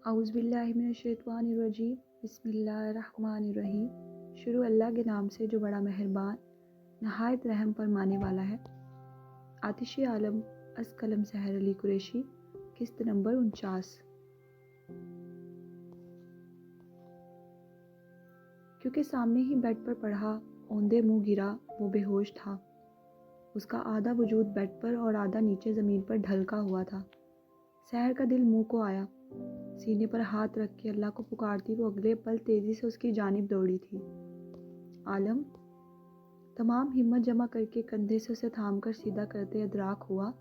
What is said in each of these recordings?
اعوذ باللہ من الشیطان الرجیم بسم اللہ الرحمن الرحیم۔ شروع اللہ کے نام سے جو بڑا مہربان نہایت رحم فرمانے والا ہے۔ آتش عالم از قلم سحر علی قریشی، قسط نمبر 49۔ کیونکہ سامنے ہی بیڈ پر پڑھا اوندے منہ گرا، وہ بے ہوش تھا۔ اس کا آدھا وجود بیڈ پر اور آدھا نیچے زمین پر ڈھلکا ہوا تھا۔ سحر کا دل منہ کو آیا، سینے پر ہاتھ رکھ کے اللہ کو پکارتی وہ اگلے پل تیزی سے اس کی جانب دوڑی تھی۔ عالم تمام ہمت جمع کر کے کندھے سے اسے تھام کر سیدھا کرتے ادراک ہوا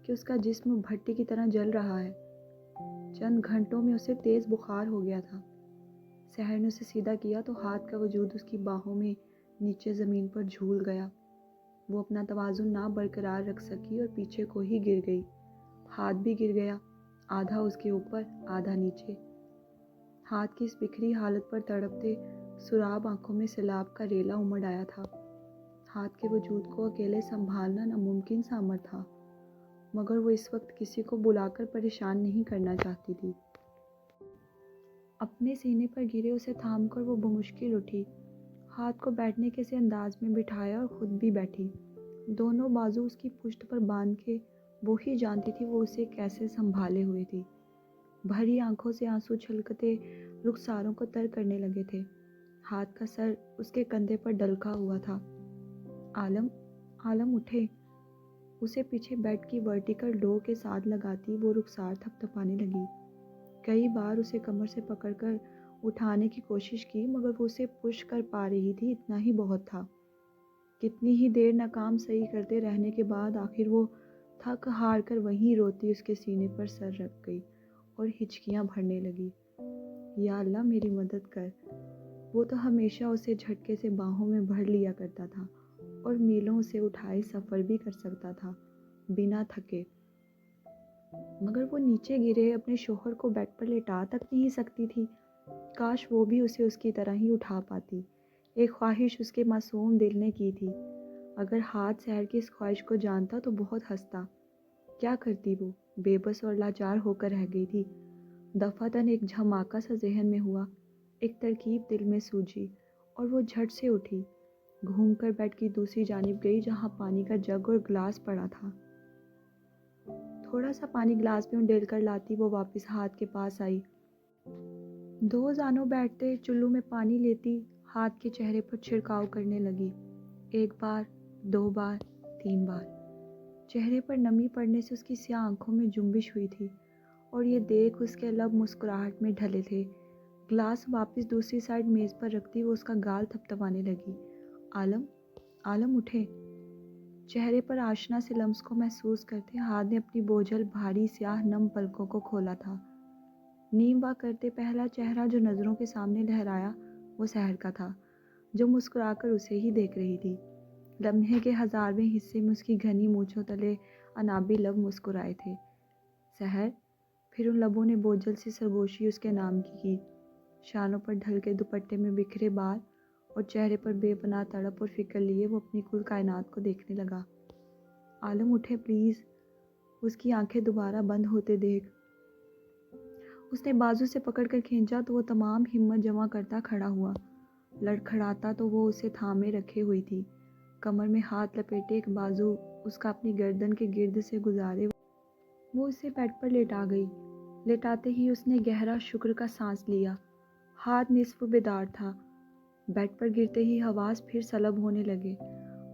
کہ اس کا جسم بھٹی کی طرح جل رہا ہے۔ چند گھنٹوں میں اسے تیز بخار ہو گیا تھا۔ سحر نے اسے سیدھا کیا تو ہاتھ کا وجود اس کی باہوں میں نیچے زمین پر جھول گیا۔ وہ اپنا توازن نہ برقرار رکھ سکی اور پیچھے کو ہی گر گئی۔ ہاتھ بھی گر گیا، آدھا اس کے اوپر آدھا نیچے۔ ہاتھ کی اس بکھری حالت پر تڑپتے سراب آنکھوں میں سیلاب کا ریلا امڑ آیا تھا۔ ہاتھ کے وجود کو اکیلے سنبھالنا ناممکن سا امر تھا، مگر وہ اس وقت کسی کو بلا کر پریشان نہیں کرنا چاہتی تھی۔ اپنے سینے پر گرے اسے تھام کر وہ بمشکل اٹھی، ہاتھ کو بیٹھنے کے سے انداز میں بٹھایا اور خود بھی بیٹھی۔ دونوں بازو اس کی پشت پر باندھ کے وہ ہی جانتی تھی وہ اسے کیسے سنبھالے ہوئے تھی۔ بھری آنکھوں سے آنسو چھلکتے رخساروں کو تر کرنے لگے تھے۔ ہاتھ کا سر اس کے کندھے پر ڈلکا ہوا تھا۔ عالم اٹھے، اسے پیچھے بیڈ کی ورٹیکل ڈور کے ساتھ لگاتی وہ رخسار تھپ تھپانے لگی۔ کئی بار اسے کمر سے پکڑ کر اٹھانے کی کوشش کی، مگر وہ اسے پش کر پا رہی تھی، اتنا ہی بہت تھا۔ کتنی ہی دیر ناکام صحیح کرتے رہنے کے بعد آخر وہ تھک ہار کر وہیں روتی اس کے سینے پر سر رکھ گئی اور ہچکیاں بھرنے لگی۔ یا اللہ میری مدد کر۔ وہ تو ہمیشہ اسے جھٹکے سے باہوں میں بھر لیا کرتا تھا اور میلوں اسے اٹھائے سفر بھی کر سکتا تھا بنا تھکے، مگر وہ نیچے گرے اپنے شوہر کو بیڈ پر لٹا تک نہیں سکتی تھی۔ کاش وہ بھی اسے اس کی طرح ہی اٹھا پاتی۔ ایک خواہش اس کے معصوم دل نے کی تھی۔ اگر ہاتھ سحر کی اس خواہش کو جانتا تو بہت ہنستا۔ کیا کرتی وہ؟ بے بس اور لاچار ہو کر رہ گئی تھی۔ دفعتاً ایک جھماکا سا ذہن میں ہوا، ایک ترکیب دل میں سوجی اور وہ جھٹ سے اٹھی، گھوم کر بیڈ کی دوسری جانب گئی جہاں پانی کا جگ اور گلاس پڑا تھا۔ تھوڑا سا پانی گلاس میں ڈیل کر لاتی وہ واپس ہاتھ کے پاس آئی۔ دو زانوں بیٹھتے چلو میں پانی لیتی ہاتھ کے چہرے پر چھڑکاؤ کرنے لگی۔ ایک بار، دو بار، تین بار۔ چہرے پر نمی پڑنے سے اس کی سیاہ آنکھوں میں جنبش ہوئی تھی اور یہ دیکھ اس کے لب مسکراہٹ میں ڈھلے تھے۔ گلاس واپس دوسری سائڈ میز پر رکھتی وہ اس کا گال تھپتھپانے لگی۔ عالم اٹھے۔ چہرے پر آشنا سے لمس کو محسوس کرتے ہاتھ نے اپنی بوجھل بھاری سیاہ نم پلکوں کو کھولا تھا۔ نیم وا کرتے پہلا چہرہ جو نظروں کے سامنے لہرایا وہ سحر کا تھا، جو مسکرا کر اسے ہی دیکھ رہی تھی۔ لمحے کے ہزارویں حصے میں اس کی گھنی مونچھوں تلے انابی لب مسکرائے تھے۔ سحر، پھر ان لبوں نے بوجھل سی سرگوشی اس کے نام کی۔ شانوں پر ڈھل کے دوپٹے میں بکھرے بال اور چہرے پر بے پناہ تڑپ اور فکر لیے وہ اپنی کل کائنات کو دیکھنے لگا۔ عالم اٹھے پلیز، اس کی آنکھیں دوبارہ بند ہوتے دیکھ۔ اس نے بازو سے پکڑ کر کھینچا تو وہ تمام ہمت جمع کرتا کھڑا ہوا۔ لڑکھڑاتا تو وہ اسے تھامے رکھے ہوئی تھی، کمر میں ہاتھ لپیٹے ایک بازو اس کا اپنی گردن کے گرد سے گزارے وہ اسے بیڈ پر لیٹا گئی۔ لیٹاتے ہی اس نے گہرا شکر کا سانس لیا۔ ہاتھ نصف بیدار تھا۔ بیڈ پر گرتے ہی حواس پھر سلب ہونے لگے،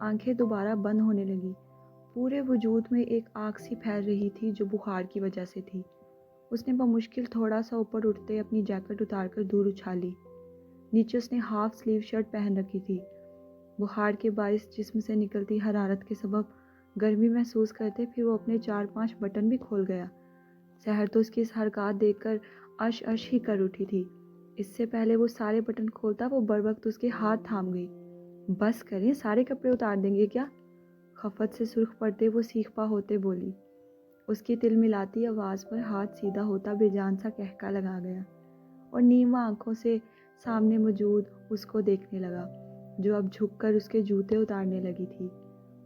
آنکھیں دوبارہ بند ہونے لگی۔ پورے وجود میں ایک آگ سی پھیل رہی تھی جو بخار کی وجہ سے تھی۔ اس نے بمشکل تھوڑا سا اوپر اٹھتے اپنی جیکٹ اتار کر دور اچھالی۔ نیچے اس نے ہاف سلیو شرٹ پہن رکھی تھی۔ بخار کے باعث جسم سے نکلتی حرارت کے سبب گرمی محسوس کرتے پھر وہ اپنے 4-5 بٹن بھی کھول گیا۔ سحر تو اس کی اس حرکات دیکھ کر اش اش ہی کر اٹھی تھی۔ اس سے پہلے وہ سارے بٹن کھولتا وہ بروقت اس کے ہاتھ تھام گئی۔ بس کریں، سارے کپڑے اتار دیں گے کیا؟ خفت سے سرخ پڑتے وہ سیخ پا ہوتے بولی۔ اس کی تل ملاتی آواز پر ہاتھ سیدھا ہوتا بے جان سا کہکا لگا گیا اور نیما آنکھوں سے سامنے موجود اس کو دیکھنے لگا جو اب جھک کر اس کے جوتے اتارنے لگی تھی۔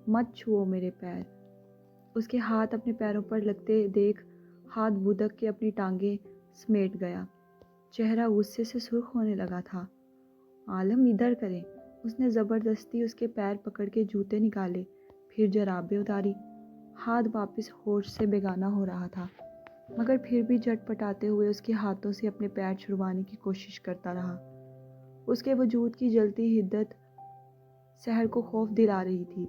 مت چھوؤ میرے پیر۔ اس کے ہاتھ اپنے پیروں پر لگتے دیکھ ہاتھ بودک کے اپنی ٹانگیں سمیٹ گیا۔ چہرہ غصے سے سرخ ہونے لگا تھا۔ عالم ادھر کریں۔ اس نے زبردستی اس کے پیر پکڑ کے جوتے نکالے، پھر جرابیں اتاری۔ ہاتھ واپس ہوش سے بیگانہ ہو رہا تھا، مگر پھر بھی جھٹ پٹاتے ہوئے اس کے ہاتھوں سے اپنے پیر چھڑوانے کی کوشش کرتا رہا۔ اس کے وجود کی جلتی حدت سحر کو خوف دلا رہی تھی۔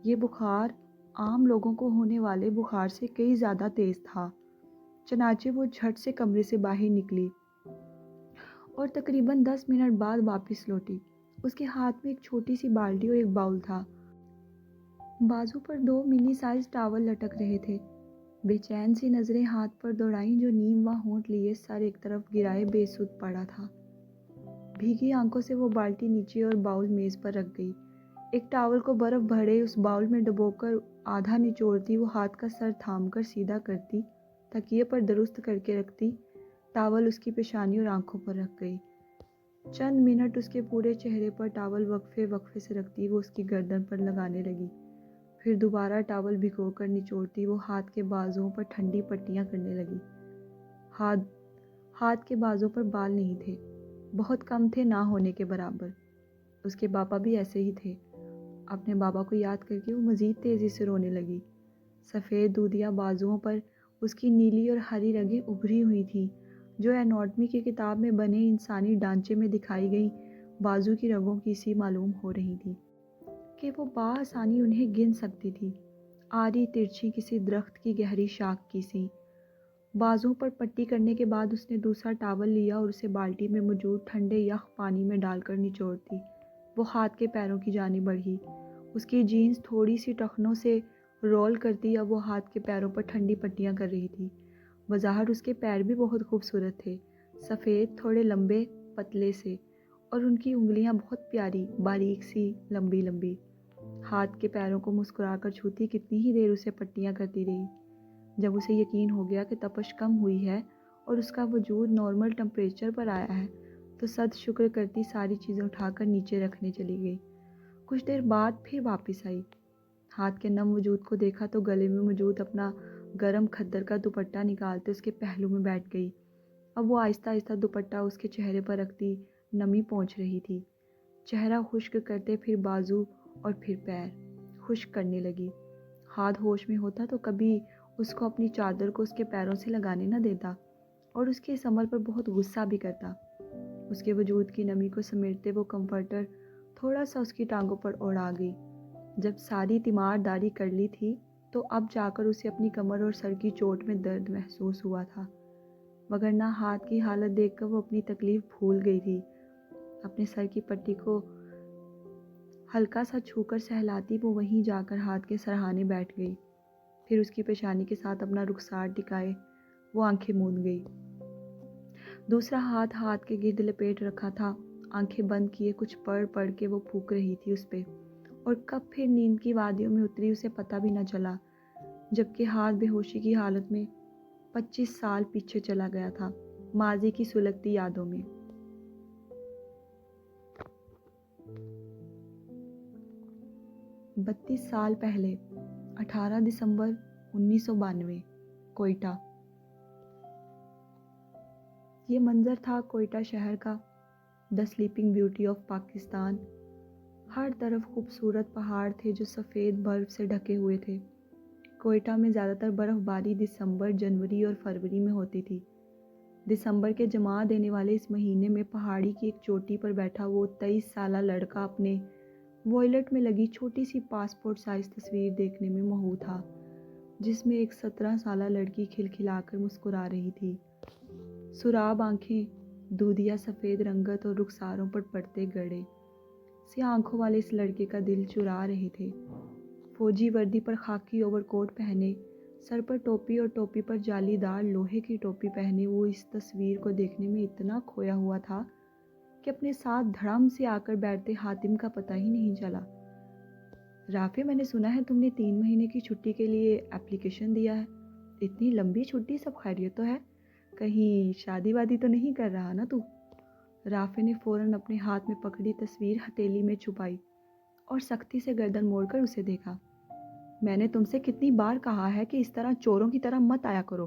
یہ بخار عام لوگوں کو ہونے والے بخار سے کئی زیادہ تیز تھا۔ چنانچہ وہ جھٹ سے کمرے سے باہر نکلی اور تقریباً 10 منٹ بعد واپس لوٹی۔ اس کے ہاتھ میں ایک چھوٹی سی بالٹی اور ایک باؤل تھا۔ بازو پر 2 منی سائز ٹاول لٹک رہے تھے۔ بے چین سی نظریں ہاتھ پر دوڑائیں جو نیم و ہونٹ لیے سر ایک طرف گرائے بے سود پڑا تھا۔ بھیگی آنکھوں سے وہ بالٹی نیچے اور باؤل میز پر رکھ گئی۔ ایک ٹاول کو برف بھرے اس باؤل میں ڈبو کر آدھا نچوڑتی، وہ ہاتھ کا سر تھام کر سیدھا کرتی، تکیے پر درست کر کے رکھتی، ٹاول اس کی پیشانی اور آنکھوں پر رکھ گئی۔ چند منٹ اس کے پورے چہرے پر ٹاول وقفے وقفے سے رکھتی، وہ اس کی گردن پر لگانے لگی، پھر دوبارہ ٹاول بھگو کر نچوڑتی، وہ ہاتھ کے بازوؤں پر ٹھنڈی پٹیاں کرنے لگی۔ ہاتھ کے بازوؤں پر بال نہیں تھے، بہت کم تھے، نہ ہونے کے برابر۔ اس کے بابا بھی ایسے ہی تھے۔ اپنے بابا کو یاد کر کے وہ مزید تیزی سے رونے لگی۔ سفید دودیا بازوؤں پر اس کی نیلی اور ہری رگیں ابھری ہوئی تھیں، جو اناٹومی کی کتاب میں بنے انسانی ڈھانچے میں دکھائی گئی بازو کی رگوں کی سی معلوم ہو رہی تھی کہ وہ بآسانی انہیں گن سکتی تھی، آری ترچھی کسی درخت کی گہری شاخ کی سی۔ بازوؤں پر پٹی کرنے کے بعد اس نے دوسرا ٹاول لیا اور اسے بالٹی میں موجود ٹھنڈے یخ پانی میں ڈال کر نچوڑتی، وہ ہاتھ کے پیروں کی جانب بڑھی۔ اس کی جینز تھوڑی سی ٹخنوں سے رول کرتی، اب وہ ہاتھ کے پیروں پر ٹھنڈی پٹیاں کر رہی تھی۔ بظاہر اس کے پیر بھی بہت خوبصورت تھے، سفید، تھوڑے لمبے پتلے سے، اور ان کی انگلیاں بہت پیاری، باریک سی، لمبی لمبی۔ ہاتھ کے پیروں کو مسکرا کر چھوتی کتنی ہی دیر اسے پٹیاں کرتی رہی۔ جب اسے یقین ہو گیا کہ تپش کم ہوئی ہے اور اس کا وجود نارمل ٹمپریچر پر آیا ہے، تو صد شکر کرتی ساری چیزیں اٹھا کر نیچے رکھنے چلی گئی۔ کچھ دیر بعد پھر واپس آئی۔ ہاتھ کے نم وجود کو دیکھا تو گلے میں موجود اپنا گرم کھدر کا دوپٹہ نکالتے اس کے پہلو میں بیٹھ گئی۔ اب وہ آہستہ آہستہ دوپٹہ اس کے چہرے پر رکھتی نمی پہنچ رہی تھی۔ چہرہ خشک کرتے پھر بازو اور پھر پیر خشک کرنے لگی۔ ہاتھ ہوش میں ہوتا تو کبھی اس کو اپنی چادر کو اس کے پیروں سے لگانے نہ دیتا اور اس کے اس عمل پر بہت غصہ بھی کرتا۔ اس کے وجود کی نمی کو سمیٹتے وہ کمفرٹر تھوڑا سا اس کی ٹانگوں پر اڑا گئی۔ جب ساری تیمار داری کر لی تھی تو اب جا کر اسے اپنی کمر اور سر کی چوٹ میں درد محسوس ہوا تھا، وگرنہ ہاتھ کی حالت دیکھ کر وہ اپنی تکلیف بھول گئی تھی۔ اپنے سر کی پٹی کو ہلکا سا چھو کر سہلاتی وہ وہیں جا کر ہاتھ کے سرہانے بیٹھ گئی، پھر اس کی پیشانی کے ساتھ اپنا رخسار ٹکائے وہ آنکھیں موند گئی۔ دوسرا ہاتھ کے گرد لپیٹ رکھا تھا، آنکھیں بند کیے کچھ پڑھ کے وہ پھونک رہی تھی اس پہ، اور کب پھر نیند کی وادیوں میں اتری اسے پتہ بھی نہ چلا، جبکہ ہاتھ بے ہوشی کی حالت میں 25 سال پیچھے چلا گیا تھا، ماضی کی سلگتی یادوں میں۔ 32 سال پہلے، 18 دسمبر 1992، کوئٹہ۔ یہ منظر تھا کوئٹہ شہر کا، دی سلیپنگ بیوٹی آف پاکستان۔ ہر طرف خوبصورت پہاڑ تھے جو سفید برف سے ڈھکے ہوئے تھے۔ کوئٹہ میں زیادہ تر برف باری دسمبر، جنوری اور فروری میں ہوتی تھی۔ دسمبر کے جما دینے والے اس مہینے میں پہاڑی کی ایک چوٹی پر بیٹھا وہ 23 سالہ لڑکا اپنے وائلٹ میں لگی چھوٹی سی پاسپورٹ سائز تصویر دیکھنے میں مہو تھا، جس میں ایک 17 سالہ لڑکی کھلکھلا کر مسکرا رہی تھی۔ سراب آنکھیں، دودیا سفید رنگت اور رخساروں پر پڑتے گڑے، سیاہ آنکھوں والے اس لڑکے کا دل چرا رہے تھے۔ فوجی وردی پر خاکی اوور کوٹ پہنے، سر پر ٹوپی اور ٹوپی پر جالی دار لوہے کی ٹوپی پہنے وہ اس تصویر کو دیکھنے میں اتنا کھویا ہوا تھا کہ اپنے ساتھ دھڑم سے آ کر بیٹھتے حاتم کا پتہ ہی نہیں چلا۔ رافع، میں نے سنا ہے تم نے 3 مہینے کی چھٹی کے لیے اپلیکیشن دیا ہے۔ اتنی لمبی چھٹی، سب خیریت تو ہے؟ کہیں شادی وادی تو نہیں کر رہا نا تو؟ رافع نے فوراً اپنے ہاتھ میں پکڑی تصویر ہتھیلی میں چھپائی اور سختی سے گردن موڑ کر اسے دیکھا۔ میں نے تم سے کتنی بار کہا ہے کہ اس طرح چوروں کی طرح مت آیا کرو۔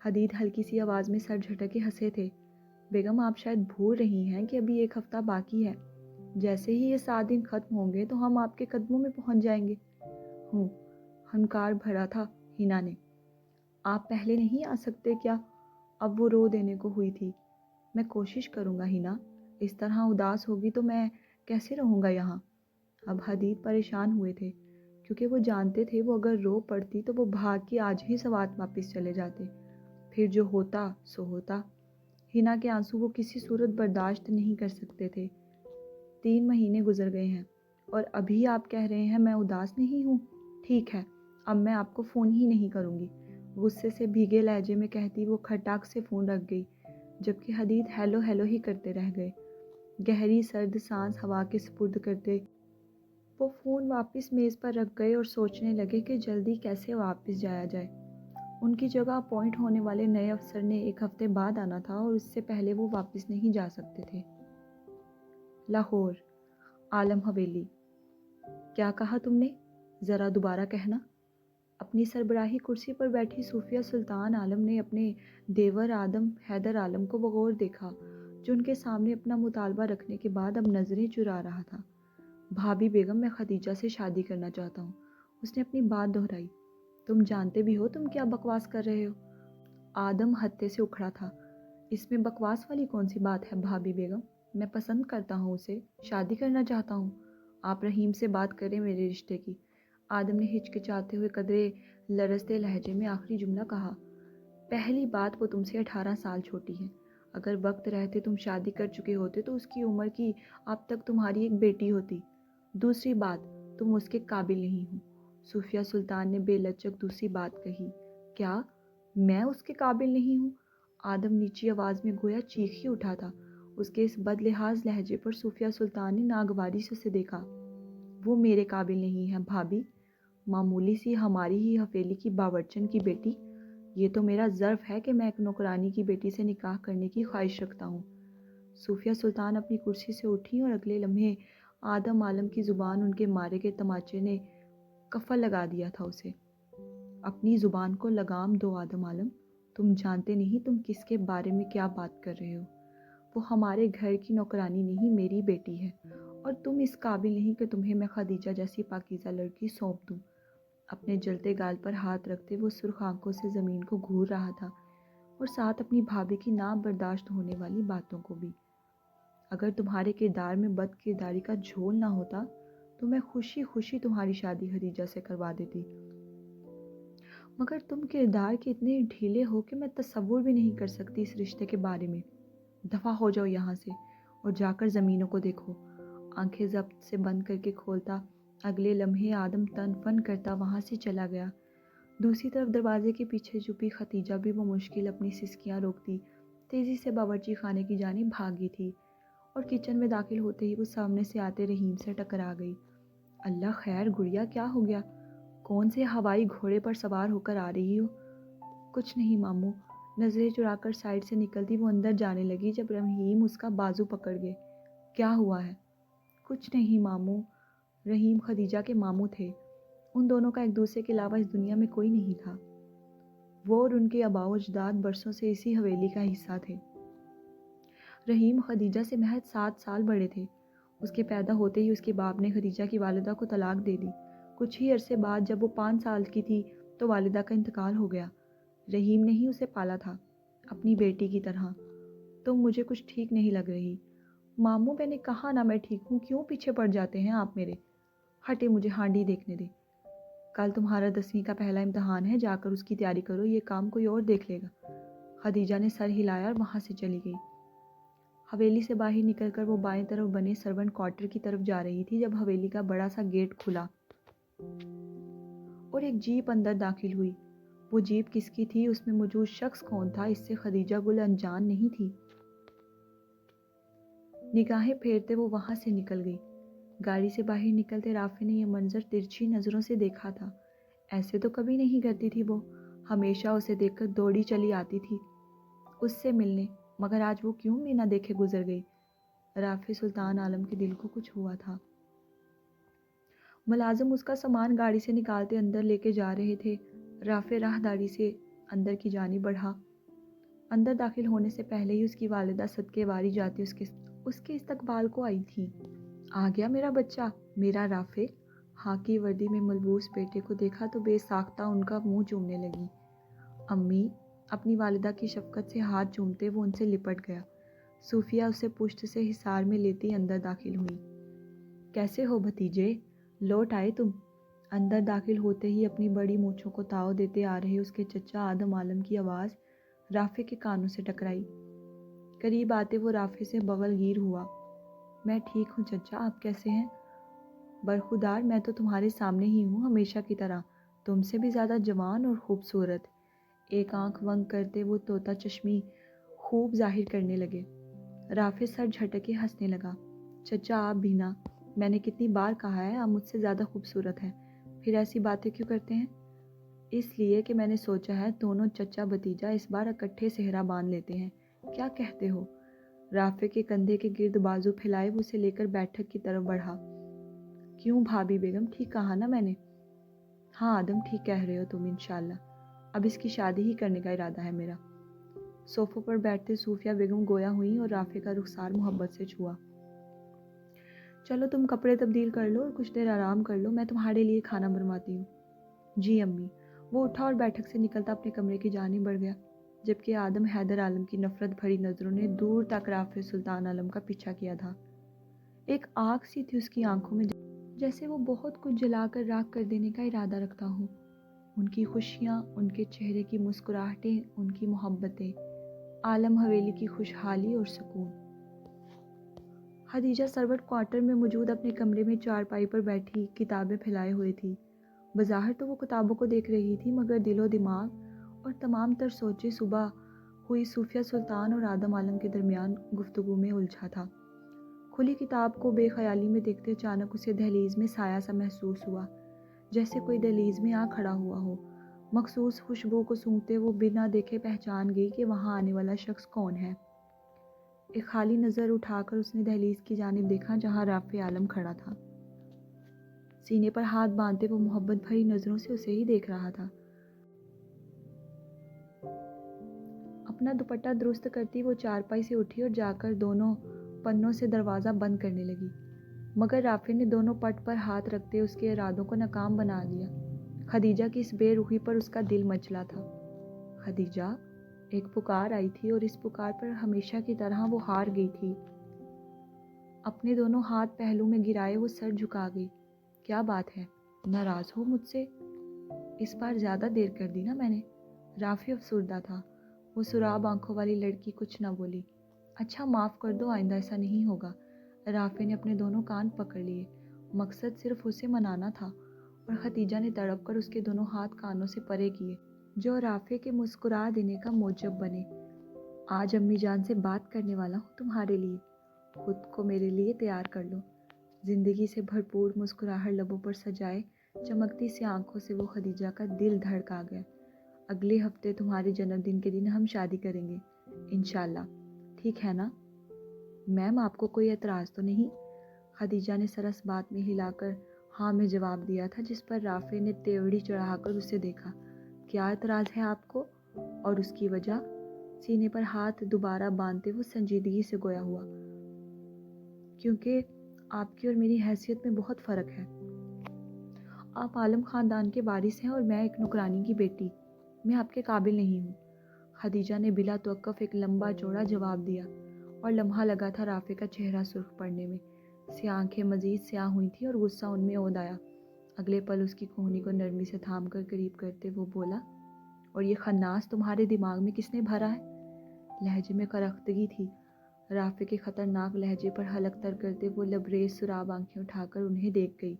حدید ہلکی سی آواز میں سر جھٹکے ہنسے تھے۔ بیگم آپ شاید بھول رہی ہیں کہ ابھی ایک ہفتہ باقی ہے، جیسے ہی یہ 7 دن ختم ہوں گے تو ہم آپ کے قدموں میں پہنچ جائیں گے۔ ہوں، ہنکار بھرا تھا ہینا نے۔ آپ پہلے نہیں آ سکتے کیا؟ اب وہ رو دینے کو ہوئی تھی۔ میں کوشش کروں گا ہینا، اس طرح اداس ہوگی تو میں کیسے رہوں گا یہاں؟ اب حدید پریشان ہوئے تھے کیونکہ وہ جانتے تھے وہ اگر رو پڑتی تو وہ بھاگ کے آج ہی سوات واپس چلے جاتے، پھر جو ہوتا سو ہوتا۔ ہینا کے آنسو وہ کسی صورت برداشت نہیں کر سکتے تھے۔ 3 مہینے گزر گئے ہیں اور ابھی آپ کہہ رہے ہیں میں اداس نہیں ہوں؟ ٹھیک ہے، اب میں آپ کو فون ہی نہیں کروں گی، غصے سے بھیگے لہجے میں کہتی وہ کھٹاک سے فون رکھ گئی، جبکہ حدید ہیلو ہیلو ہی کرتے رہ گئے۔ گہری سرد سانس ہوا کے سپرد کرتے وہ فون واپس میز پر رکھ گئے اور سوچنے لگے کہ جلدی کیسے واپس جایا جائے۔ ان کی جگہ اپوائنٹ ہونے والے نئے افسر نے 1 ہفتے بعد آنا تھا اور اس سے پہلے وہ واپس نہیں جا سکتے تھے۔ لاہور، عالم حویلی۔ کیا کہا تم نے؟ ذرا دوبارہ کہنا۔ اپنی سربراہی کرسی پر بیٹھی صوفیہ سلطان عالم نے اپنے دیور آدم حیدر عالم کو بغور دیکھا، جو ان کے سامنے اپنا مطالبہ رکھنے کے بعد اب نظریں چرا رہا تھا۔ بھابھی بیگم، میں خدیجہ سے شادی کرنا چاہتا ہوں، اس نے اپنی بات دہرائی۔ تم جانتے بھی ہو تم کیا بکواس کر رہے ہو؟ آدم ہتے سے اکھڑا تھا۔ اس میں بکواس والی کون سی بات ہے بھابھی بیگم؟ میں پسند کرتا ہوں اسے، شادی کرنا چاہتا ہوں۔ آپ رحیم سے بات کریں میرے رشتے کی۔ آدم نے ہچکچاتے ہوئے قدرے لرزتے لہجے میں آخری جملہ کہا۔ پہلی بات وہ تم سے 18 سال چھوٹی ہے، اگر وقت رہتے تم شادی کر چکے ہوتے تو اس کی عمر کی اب تک تمہاری ایک بیٹی ہوتی۔ دوسری بات، تم اس کے قابل نہیں ہو۔ صوفیہ سلطان نے بے لچک دوسری بات کہی۔ کیا میں اس کے قابل نہیں ہوں؟ آدم نیچی آواز میں گویا چیخ ہی اٹھا تھا۔ اس کے اس بد لحاظ لہجے پر صوفیہ سلطان نے ناگواری سے اسے دیکھا۔ وہ میرے قابل نہیں ہے بھابھی، معمولی سی ہماری ہی حویلی کی باورچن کی بیٹی۔ یہ تو میرا ظرف ہے کہ میں ایک نوکرانی کی بیٹی سے نکاح کرنے کی خواہش رکھتا ہوں۔ صوفیہ سلطان اپنی کرسی سے اٹھی اور اگلے لمحے آدم عالم کی زبان ان کے مارے کے تماچے نے قفل لگا دیا تھا اسے۔ اپنی زبان کو لگام دو آدم عالم، تم جانتے نہیں تم کس کے بارے میں کیا بات کر رہے ہو۔ وہ ہمارے گھر کی نوکرانی نہیں، میری بیٹی ہے، اور تم اس قابل نہیں کہ تمہیں میں خدیجہ جیسی پاکیزہ لڑکی سونپ دوں۔ اپنے جلتے گال پر ہاتھ رکھتے وہ سرخ آنکھوں سے زمین کو گھور رہا تھا اور ساتھ اپنی بھابھی کی نا برداشت ہونے والی باتوں کو بھی۔ اگر تمہارے کردار میں بد کرداری کا جھول نہ ہوتا تو میں خوشی خوشی تمہاری شادی خدیجہ سے کروا دیتی، مگر تم کردار کے اتنے ڈھیلے ہو کہ میں تصور بھی نہیں کر سکتی اس رشتے کے بارے میں۔ دفع ہو جاؤ یہاں سے اور جا کر زمینوں کو دیکھو۔ آنکھیں ضبط سے بند کر کے کھولتا اگلے لمحے آدم تن فن کرتا وہاں سے چلا گیا۔ دوسری طرف دروازے کے پیچھے چھپی ختیجہ بھی وہ مشکل اپنی سسکیاں روکتی تیزی سے باورچی خانے کی جانب بھاگی تھی اور کچن میں داخل ہوتے ہی وہ سامنے سے آتے رحیم سے ٹکرا گئی۔ اللہ خیر گڑیا، کیا ہو گیا؟ کون سے ہوائی گھوڑے پر سوار ہو کر آ رہی ہو؟ کچھ نہیں ماموں، نظریں چرا کر سائڈ سے نکلتی وہ اندر جانے لگی جب رحیم اس کا بازو پکڑ گئے۔ کیا ہوا ہے؟ کچھ نہیں ماموں۔ رحیم خدیجہ کے ماموں تھے، ان دونوں کا ایک دوسرے کے علاوہ اس دنیا میں کوئی نہیں تھا۔ وہ اور ان کے آباء و اجداد برسوں سے اسی حویلی کا حصہ تھے۔ رحیم خدیجہ سے محض 7 سال بڑے تھے۔ اس کے پیدا ہوتے ہی اس کے باپ نے خدیجہ کی والدہ کو طلاق دے دی۔ کچھ ہی عرصے بعد جب وہ 5 سال کی تھی تو والدہ کا انتقال ہو گیا۔ رحیم نے ہی اسے پالا تھا، اپنی بیٹی کی طرح۔ تم مجھے کچھ ٹھیک نہیں لگ رہی۔ ماموں میں نے کہا نا میں ٹھیک ہوں، کیوں پیچھے پڑ جاتے ہیں آپ میرے؟ ہٹے، مجھے ہانڈی دیکھنے دے۔ کل تمہارا 10ویں کا پہلا امتحان ہے، جا کر اس کی تیاری کرو، یہ کام کوئی اور دیکھ لے گا۔ خدیجہ نے سر ہلایا اور وہاں سے چلی گئی۔ حویلی سے باہر نکل کر وہ بائیں طرف بنے سرونٹ کوارٹر کی طرف جا رہی تھی جب حویلی کا بڑا سا گیٹ کھلا اور ایک جیپ اندر داخل ہوئی۔ وہ جیپ کس کی تھی، اس میں موجود شخص کون تھا، اس سے خدیجہ گل انجان نہیں تھی۔ نگاہیں پھیرتے وہ وہاں سے نکل گئی۔ گاڑی سے باہر نکلتے رافع نے یہ منظر ترچھی نظروں سے دیکھا تھا۔ ایسے تو کبھی نہیں کرتی تھی وہ، ہمیشہ اسے دیکھ کر دوڑی چلی آتی تھی اس سے ملنے، مگر آج وہ کیوں بنا دیکھے گزر گئی؟ رافع سلطان عالم کے دل کو کچھ ہوا تھا۔ ملازم اس کا سامان گاڑی سے نکالتے اندر لے کے جا رہے تھے۔ رافع راہداری سے اندر کی جانب بڑھا اندر داخل ہونے سے پہلے ہی اس کی والدہ صدقے واری جاتی اس کے استقبال کو آئی تھی۔ آ گیا میرا بچہ، میرا رافع۔ خاکی وردی میں ملبوس بیٹے کو دیکھا تو بے ساختہ ان کا منہ چومنے لگی۔ امی، اپنی والدہ کی شفقت سے ہاتھ چومتے وہ ان سے لپٹ گیا۔ صوفیہ اسے پشت سے حصار میں لیتی اندر داخل ہوئی۔ کیسے ہو بھتیجے، لوٹ آئے تم؟ اندر داخل ہوتے ہی اپنی بڑی مونچھوں کو تاؤ دیتے آ رہے اس کے چچا آدم عالم کی آواز رافع کے کانوں سے ٹکرائی۔ قریب آتے وہ رافع سے بغل گیر ہوا۔ میں ٹھیک ہوں چچا، آپ کیسے ہیں؟ برخودار، میں تو تمہارے سامنے ہی ہوں ہمیشہ کی طرح، تم سے بھی زیادہ جوان اور خوبصورت۔ ایک آنکھ ونگ کرتے وہ طوطا چشمی خوب ظاہر کرنے لگے۔ رافع سر جھٹکے ہنسنے لگا۔ چچا آپ بھی نہ، میں نے کتنی بار کہا ہے آپ مجھ سے زیادہ خوبصورت ہیں، پھر ایسی باتیں کیوں کرتے ہیں؟ اس لیے کہ میں نے سوچا ہے دونوں چچا بھتیجا اس بار اکٹھے صحرا باندھ لیتے ہیں، کیا کہتے ہو؟ رافع کے کندھے کے گرد بازو پھیلائے وہ اسے لے کر بیٹھک کی طرف بڑھا۔ کیوں بھابھی بیگم، ٹھیک کہا نا میں نے؟ ہاں آدم، ٹھیک کہہ رہے ہو تم، انشاءاللہ اب اس کی شادی ہی کرنے کا ارادہ ہے میرا۔ صوفوں پر بیٹھتے صوفیہ بیگم گویا ہوئیں اور رافع کا رخسار محبت سے چھوا۔ چلو تم کپڑے تبدیل کر لو اور کچھ دیر آرام کر لو، میں تمہارے لیے کھانا بنواتی ہوں۔ جی امی۔ وہ اٹھا اور بیٹھک سے نکلتا اپنے کمرے کی جانب بڑھ گیا، جبکہ آدم حیدر عالم کی نفرت بھری نظروں نے دور تک رافع سلطان عالم کا پیچھا کیا تھا۔ ایک آگ سی تھی اس کی آنکھوں میں، جیسے وہ بہت کچھ جلا کر راکھ کر دینے کا ارادہ رکھتا ہو۔ ان کی خوشیاں، ان کے چہرے کی مسکراہٹیں، ان کی محبتیں، عالم حویلی کی خوشحالی اور سکون۔ خدیجہ سروٹ کوارٹر میں موجود اپنے کمرے میں چارپائی پر بیٹھی کتابیں پھیلائے ہوئے تھی۔ بظاہر تو وہ کتابوں کو دیکھ رہی تھی، مگر دل و دماغ اور تمام تر سوچیں صبح ہوئی صوفیہ سلطان اور آدم عالم کے درمیان گفتگو میں الجھا تھا۔ کھلی کتاب کو بے خیالی میں دیکھتے اچانک اسے دہلیز میں سایہ سا محسوس ہوا، جیسے کوئی دہلیز میں آ کھڑا ہوا ہو۔ مخصوص خوشبو کو سونگھتے وہ بنا دیکھے پہچان گئی کہ وہاں آنے والا شخص کون ہے۔ ایک خالی نظر اٹھا کر اس نے دہلیز کی جانب دیکھا جہاں رافع عالم کھڑا تھا۔ سینے پر ہاتھ باندھتے وہ محبت بھری نظروں سے اسے ہی دیکھ رہا تھا۔ اپنا دوپٹہ درست کرتی وہ چارپائی سے اٹھی اور جا کر دونوں پنوں سے دروازہ بند کرنے لگی، مگر رافع نے دونوں پٹ پر ہاتھ رکھتے اس کے ارادوں کو ناکام بنا دیا۔ خدیجہ کی اس بے رخی پر اس کا دل مچلا تھا۔ خدیجہ، ایک پکار آئی تھی اور اس پکار پر ہمیشہ کی طرح وہ ہار گئی تھی۔ اپنے دونوں ہاتھ پہلو میں گرائے وہ سر جھکا گئی۔ کیا بات ہے، ناراض ہو مجھ سے؟ اس بار زیادہ دیر کر دی نا میں نے؟ رافع افسردہ تھا۔ وہ سراب آنکھوں والی لڑکی کچھ نہ بولی۔ اچھا معاف کر دو، آئندہ ایسا نہیں ہوگا۔ رافع نے اپنے دونوں کان پکڑ لیے۔ مقصد صرف اسے منانا تھا، اور خدیجہ نے تڑپ کر اس کے دونوں ہاتھ کانوں سے پرے کیے، جو رافع کے مسکرا دینے کا موجب بنے۔ آج امی جان سے بات کرنے والا ہوں تمہارے لیے، خود کو میرے لیے تیار کر لو۔ زندگی سے بھرپور مسکراہٹ لبوں پر سجائے چمکتی سی آنکھوں سے وہ خدیجہ کا دل دھڑکا گیا۔ اگلے ہفتے تمہارے جنم دن کے دن ہم شادی کریں گے انشاءاللہ، ٹھیک ہے نا؟ میم آپ کو کوئی اعتراض تو نہیں؟ خدیجہ نے سر اس بات میں ہلا کر ہاں میں جواب دیا تھا، جس پر رافع نے تیوڑی چڑھا کر اسے دیکھا۔ کیا اعتراض ہے آپ کو، اور اس کی وجہ؟ سینے پر ہاتھ دوبارہ باندھتے وہ سنجیدگی سے گویا ہوا۔ کیونکہ آپ کی اور میری حیثیت میں بہت فرق ہے۔ آپ عالم خاندان کے وارث ہیں اور میں ایک نوکرانی کی بیٹی، میں آپ کے قابل نہیں ہوں۔ خدیجہ نے بلا توقف ایک لمبا چوڑا جواب دیا، اور لمحہ لگا تھا رافع کا چہرہ سرخ پڑنے میں۔ سیاہ آنکھیں مزید سیاہ ہوئی تھیں اور غصہ ان میں عود آیا۔ اگلے پل اس کی کہنی کو نرمی سے تھام کر قریب کرتے وہ بولا، اور یہ خناس تمہارے دماغ میں کس نے بھرا ہے؟ لہجے میں کرختگی تھی۔ رافع کے خطرناک لہجے پر حلق تر کرتے وہ لبریز سراب آنکھیں اٹھا کر انہیں دیکھ گئی۔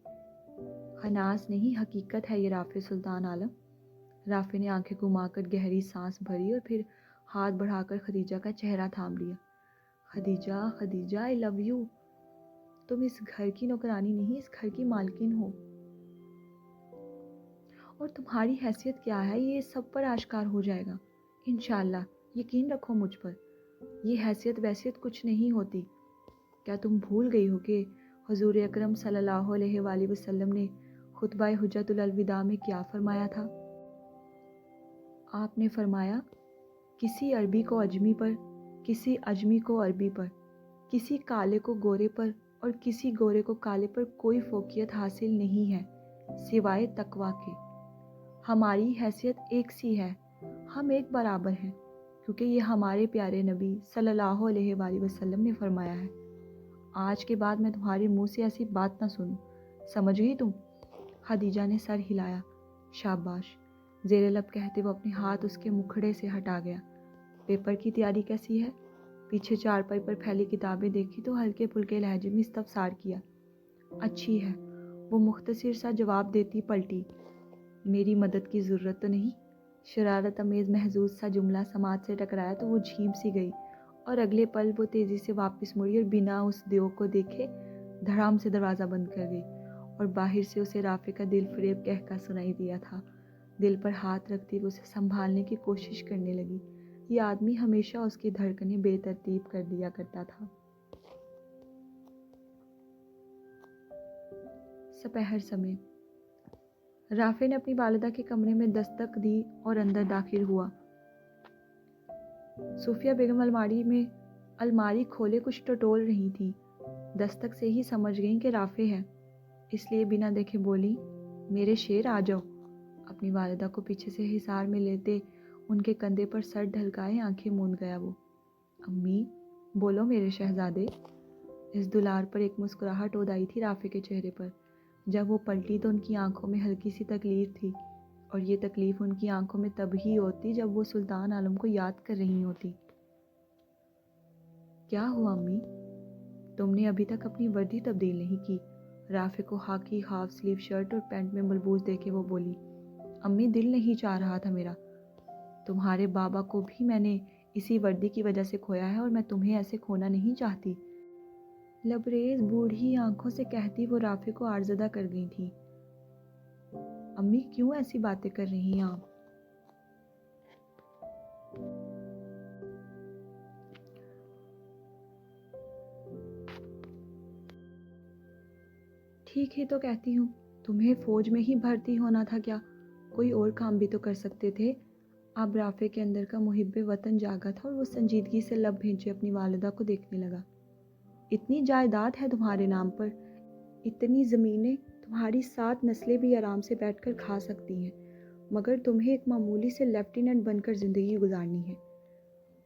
خناس نہیں، حقیقت ہے یہ رافع سلطان عالم۔ رافع نے آنکھیں گھما کر گہری سانس بھری اور پھر ہاتھ بڑھا کر خدیجہ کا چہرہ تھام لیا۔ خدیجہ، خدیجہ، آئی لو یو۔ تم اس گھر کی نوکرانی نہیں، اس گھر کی مالکن ہو، اور تمہاری حیثیت کیا ہے یہ سب پر آشکار ہو جائے گا انشاءاللہ، یقین رکھو مجھ پر۔ یہ حیثیت ویثیت کچھ نہیں ہوتی۔ کیا تم بھول گئی ہو کہ حضور اکرم صلی اللہ علیہ وآلہ وسلم نے خطبہ حجۃ الوداع میں کیا فرمایا تھا؟ آپ نے فرمایا کسی عربی کو اجمی پر، کسی اجمی کو عربی پر، کسی کالے کو گورے پر اور کسی گورے کو کالے پر کوئی فوقیت حاصل نہیں ہے سوائے تقویٰ کے۔ ہماری حیثیت ایک سی ہے، ہم ایک برابر ہیں، کیونکہ یہ ہمارے پیارے نبی صلی اللہ علیہ وآلہ وسلم نے فرمایا ہے۔ آج کے بعد میں تمہارے منہ سے ایسی بات نہ سنوں، سمجھ گئی تم؟ خدیجہ نے سر ہلایا۔ شاباش، زیر لب کہتے وہ اپنے ہاتھ اس کے مکھڑے سے ہٹا گیا۔ پیپر کی تیاری کیسی ہے؟ پیچھے چارپائی پر پھیلی کتابیں دیکھی تو ہلکے پھلکے لہجے میں استفسار کیا۔ اچھی ہے، وہ مختصر سا جواب دیتی پلٹی۔ میری مدد کی ضرورت تو نہیں؟ شرارت امیز محظوظ سا جملہ سماعت سے ٹکرایا تو وہ جھیم سی گئی اور اگلے پل وہ تیزی سے واپس مڑی اور بنا اس دیو کو دیکھے دھڑام سے دروازہ بند کر گئی، اور باہر سے اسے رافع کا دل فریب کہکا سنائی دیا تھا۔ دل پر ہاتھ رکھتی وہ اسے سنبھالنے کی کوشش کرنے لگی۔ یہ آدمی ہمیشہ اس کی دھڑکنیں بے ترتیب کر دیا کرتا تھا۔ سپہر سمے رافع نے اپنی والدہ کے کمرے میں دستک دی اور اندر داخل ہوا۔ صوفیہ بیگم الماری کھولے کچھ ٹٹول رہی تھی۔ دستک سے ہی سمجھ گئیں کہ رافع ہے، اس لیے بنا دیکھے بولی، میرے شیر آ جاؤ۔ اپنی والدہ کو پیچھے سے حصار میں لیتے ان کے کندھے پر سر ڈھلکائے آنکھیں موند گیا وہ۔ امی، بولو میرے شہزادے۔ اس دلار پر ایک مسکراہٹ اود آئی تھی رافع کے چہرے پر۔ جب وہ پلٹی تو ان کی آنکھوں میں ہلکی سی تکلیف تھی، اور یہ تکلیف ان کی آنکھوں میں تب ہی ہوتی جب وہ سلطان عالم کو یاد کر رہی ہوتی۔ کیا ہوا امی؟ تم نے ابھی تک اپنی وردی تبدیل نہیں کی؟ رافع کو خاکی ہاف سلیو شرٹ اور پینٹ میں ملبوس دیکھے وہ بولی۔ امی، دل نہیں چاہ رہا تھا میرا۔ تمہارے بابا کو بھی میں نے اسی وردی کی وجہ سے کھویا ہے، اور میں تمہیں ایسے کھونا نہیں چاہتی۔ لبریز بوڑھی آنکھوں سے کہتی وہ رافع کو آرزدہ کر گئی تھی۔ امی، کیوں ایسی باتیں کر رہی ہیں آپ؟ ٹھیک ہی تو کہتی ہوں، تمہیں فوج میں ہی بھرتی ہونا تھا کیا؟ کوئی اور کام بھی تو کر سکتے تھے۔ اب رافع کے اندر کا محب وطن جاگا تھا اور وہ سنجیدگی سے لب بھینچے اپنی والدہ کو دیکھنے لگا۔ اتنی جائیداد ہے تمہارے نام پر، اتنی زمینیں، تمہاری 7 نسلیں بھی آرام سے بیٹھ کر کھا سکتی ہیں، مگر تمہیں ایک معمولی سے لیفٹیننٹ بن کر زندگی گزارنی ہے۔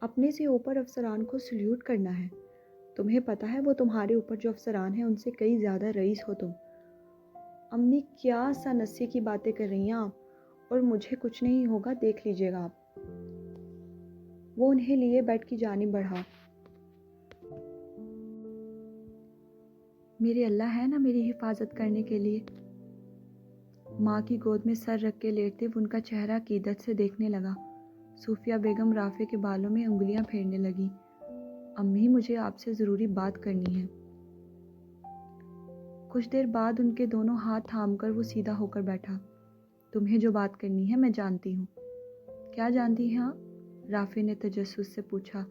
اپنے سے اوپر افسران کو سلیوٹ کرنا ہے۔ تمہیں پتہ ہے وہ تمہارے اوپر جو افسران ہیں ان سے کئی زیادہ رئیس ہو تم۔ امی، کیا سانسی کی باتیں کر رہی ہیں آپ؟ اور مجھے کچھ نہیں ہوگا، دیکھ لیجئے گا آپ۔ وہ انہیں لیے بیڈ کی جانب بڑھا۔ میرے اللہ ہے نا میری حفاظت کرنے کے لیے۔ ماں کی گود میں سر رکھ کے لیٹتے وہ ان کا چہرہ عقیدت سے دیکھنے لگا۔ صوفیہ بیگم رافع کے بالوں میں انگلیاں پھیرنے لگی۔ امی، مجھے آپ سے ضروری بات کرنی ہے۔ کچھ دیر بعد ان کے دونوں ہاتھ تھام کر وہ سیدھا ہو کر بیٹھا۔ تمہیں جو بات کرنی ہے میں جانتی ہوں۔ کیا جانتی ہیں آپ؟ رافع نے تجسس سے پوچھا۔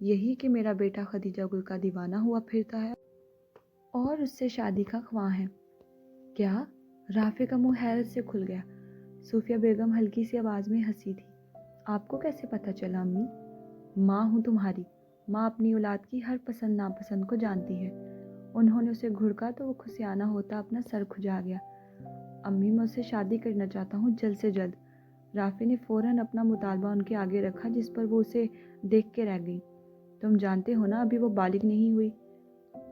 یہی کہ میرا بیٹا خدیجہ گل کا دیوانہ ہوا پھرتا ہے اور اس سے شادی کا خواہاں ہے۔ کیا؟ رافع کا منہ حیرت سے کھل گیا۔ صوفیہ بیگم ہلکی سی آواز میں ہنسی تھی۔ آپ کو کیسے پتہ چلا امی؟ ماں ہوں تمہاری، ماں اپنی اولاد کی ہر پسند ناپسند کو جانتی ہے۔ انہوں نے اسے گھڑکا تو وہ کھسیانہ ہوتا اپنا سر کھجا گیا۔ امی، میں اسے شادی کرنا چاہتا ہوں، جلد سے جلد۔ رافع نے فوراً اپنا مطالبہ ان کے آگے رکھا، جس پر وہ اسے دیکھ کے رہ گئی۔ تم جانتے ہو نا ابھی وہ بالغ نہیں ہوئی۔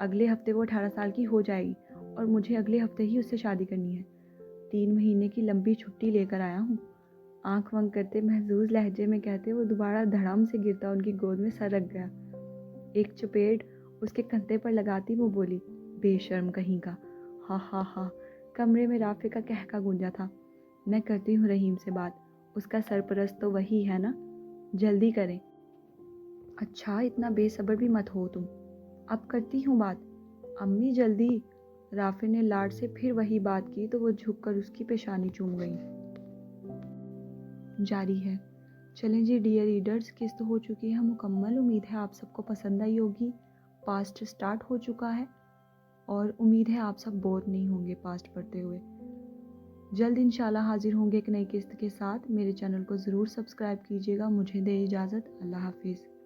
اگلے ہفتے وہ 18 سال کی ہو جائے گی اور مجھے اگلے ہفتے ہی اس سے شادی کرنی ہے۔ 3 مہینے کی لمبی چھٹی لے کر آیا ہوں۔ آنکھ بند کرتے محظوظ لہجے میں کہتے وہ دوبارہ دھڑام سے گرتا ان کی گود میں سر رکھ گیا۔ ایک چپیٹ اس کے کندھے پر لگاتی وہ بولی، بے شرم کہیں کا۔ ہا ہا ہا۔ کمرے میں رافع کا کہکا گونجا تھا۔ میں کرتی ہوں رحیم سے بات، اس کا سرپرست تو وہی ہے نا، جلدی کریں۔ اچھا، اتنا بے صبر بھی مت ہو تم۔ اب کرتی ہوں بات امی، جلدی۔ رافع نے لاڈ سے پھر وہی بات کی تو وہ جھک کر اس کی پیشانی چوم گئی۔ جاری ہے۔ چلیں جی ڈیئر ریڈرز، قسط ہو چکی ہے مکمل۔ امید ہے آپ سب کو پسند آئی ہوگی۔ پاسٹ سٹارٹ ہو چکا ہے اور امید ہے آپ سب بور نہیں ہوں گے پاسٹ پڑھتے ہوئے۔ جلد انشاءاللہ حاضر ہوں گے ایک نئی قسط کے ساتھ۔ میرے چینل کو ضرور سبسکرائب کیجیے گا۔ مجھے دے اجازت، اللہ حافظ۔